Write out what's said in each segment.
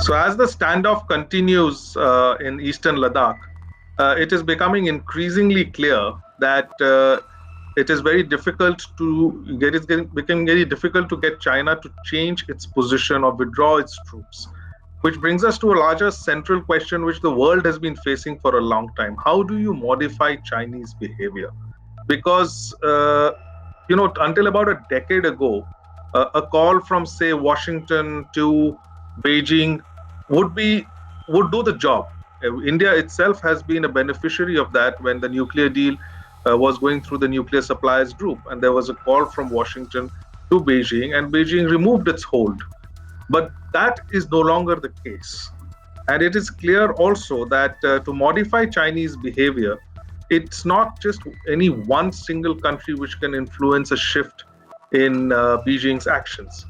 So, as the standoff continues in eastern Ladakh, it is becoming increasingly clear that it is very difficult to get it's getting becoming very difficult to get China to change its position or withdraw its troops. Which brings us to a larger central question which the world has been facing for a long time. How do you modify Chinese behavior? Because until about a decade ago, a call from say Washington to Beijing would be would do the job. India itself has been a beneficiary of that when the nuclear deal was going through the nuclear suppliers group, and there was a call from Washington to Beijing, and Beijing removed its hold. But that is no longer the case. And it is clear also that to modify Chinese behavior, it's not just any one single country which can influence a shift in Beijing's actions.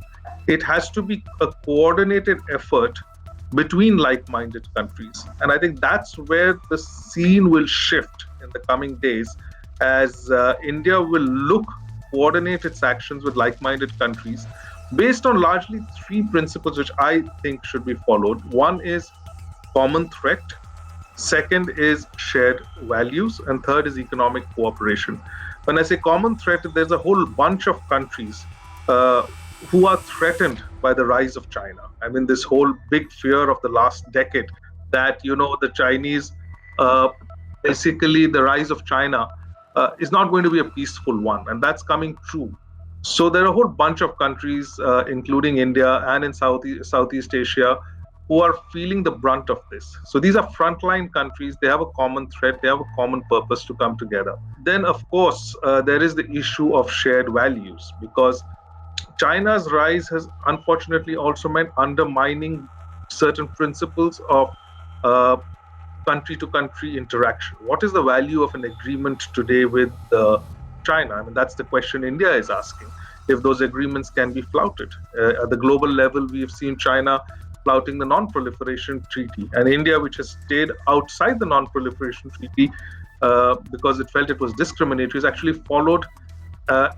It has to be a coordinated effort between like-minded countries. And I think that's where the scene will shift in the coming days as India will look coordinate its actions with like-minded countries based on largely three principles which I think should be followed. One is common threat, second is shared values, and third is economic cooperation. When I say common threat, there's a whole bunch of countries who are threatened by the rise of China. I mean, this whole big fear of the last decade that, the Chinese, basically the rise of China is not going to be a peaceful one, and that's coming true. So there are a whole bunch of countries, including India and in Southeast Asia, who are feeling the brunt of this. So these are frontline countries. They have a common threat. They have a common purpose to come together. Then, of course, there is the issue of shared values, because China's rise has unfortunately also meant undermining certain principles of country to country interaction. What is the value of an agreement today with China? I mean, that's the question India is asking, if those agreements can be flouted. At the global level, we have seen China flouting the Non-Proliferation Treaty, and India, which has stayed outside the Non-Proliferation Treaty because it felt it was discriminatory, has actually followed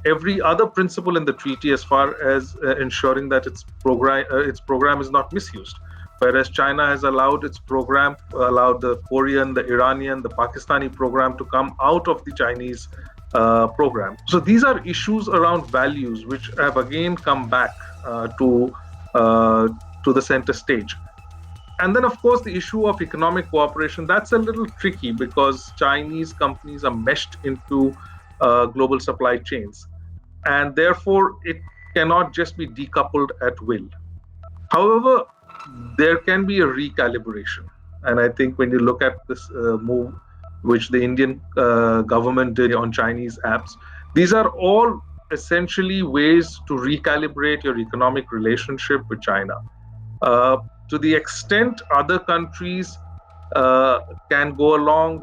every other principle in the treaty as far as ensuring that its program is not misused. Whereas China has allowed the Korean, the Iranian, the Pakistani program to come out of the Chinese program. So these are issues around values which have again come back to the center stage. And then, of course, the issue of economic cooperation, that's a little tricky because Chinese companies are meshed into global supply chains. And therefore, it cannot just be decoupled at will. However, there can be a recalibration. And I think when you look at this move, which the Indian government did on Chinese apps, these are all essentially ways to recalibrate your economic relationship with China. To the extent other countries can go along,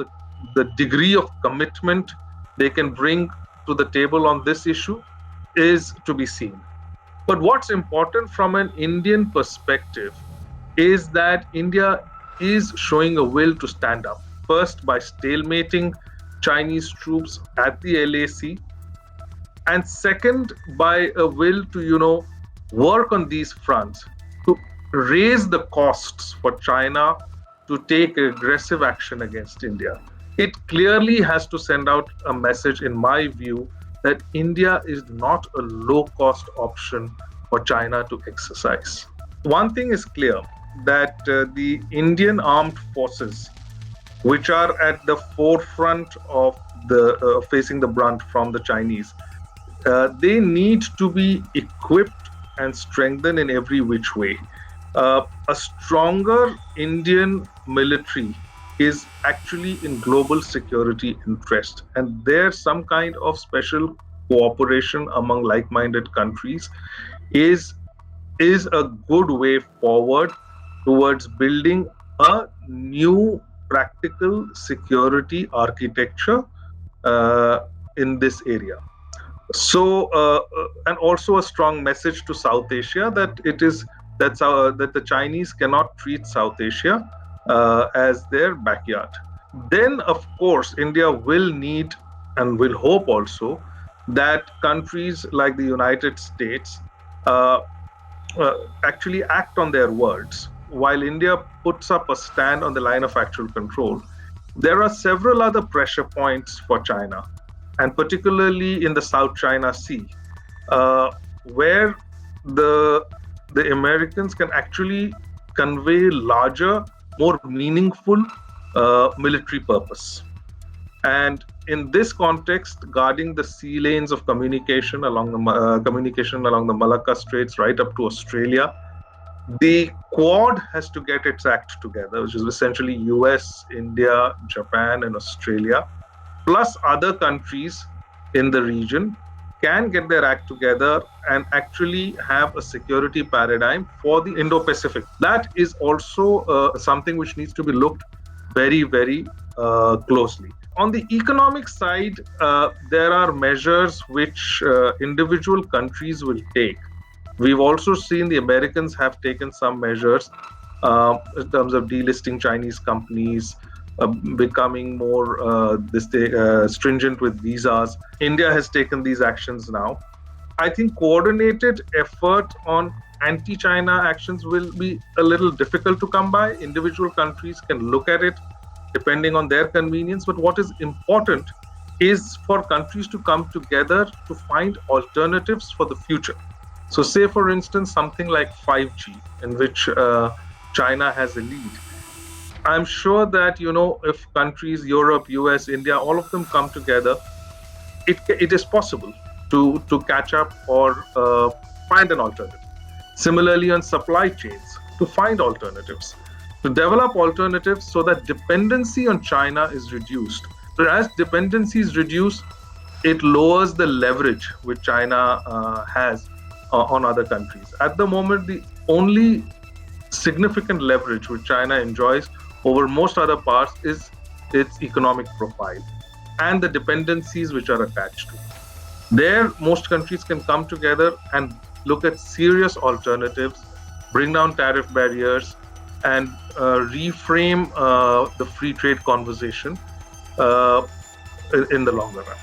the degree of commitment they can bring to the table on this issue is to be seen. But what's important from an Indian perspective is that India is showing a will to stand up. First, by stalemating Chinese troops at the LAC, and second, by a will to, work on these fronts to raise the costs for China to take aggressive action against India. It clearly has to send out a message, in my view, that India is not a low-cost option for China to exercise. One thing is clear, that the Indian armed forces, which are at the forefront of the facing the brunt from the Chinese, they need to be equipped and strengthened in every which way. A stronger Indian military is actually in global security interest, and there's some kind of special cooperation among like-minded countries is a good way forward towards building a new practical security architecture in this area. So, and also a strong message to South Asia that that the Chinese cannot treat South Asia as their backyard. Then, of course, India will need and will hope also that countries like the United States actually act on their words. while India puts up a stand on the line of actual control, there are several other pressure points for China, and particularly in the South China Sea, where the Americans can actually convey larger, more meaningful military purpose. And in this context, guarding the sea lanes of communication along the Malacca Straits right up to Australia, the Quad has to get its act together, which is essentially US, India, Japan, and Australia, plus other countries in the region, can get their act together and actually have a security paradigm for the Indo-Pacific. That is also something which needs to be looked very, very closely. On the economic side, there are measures which individual countries will take. We've also seen the Americans have taken some measures in terms of delisting Chinese companies, becoming more stringent with visas. India has taken these actions now. I think coordinated effort on anti-China actions will be a little difficult to come by. Individual countries can look at it depending on their convenience, but what is important is for countries to come together to find alternatives for the future. So say, for instance, something like 5G, in which China has a lead. I'm sure that, if countries, Europe, US, India, all of them come together, it is possible to catch up or find an alternative. Similarly, on supply chains, to find alternatives, to develop alternatives so that dependency on China is reduced. So as dependency is reduced, it lowers the leverage which China has on other countries. At the moment, the only significant leverage which China enjoys over most other parts is its economic profile and the dependencies which are attached to it. There, most countries can come together and look at serious alternatives, bring down tariff barriers, and reframe the free trade conversation in the longer run.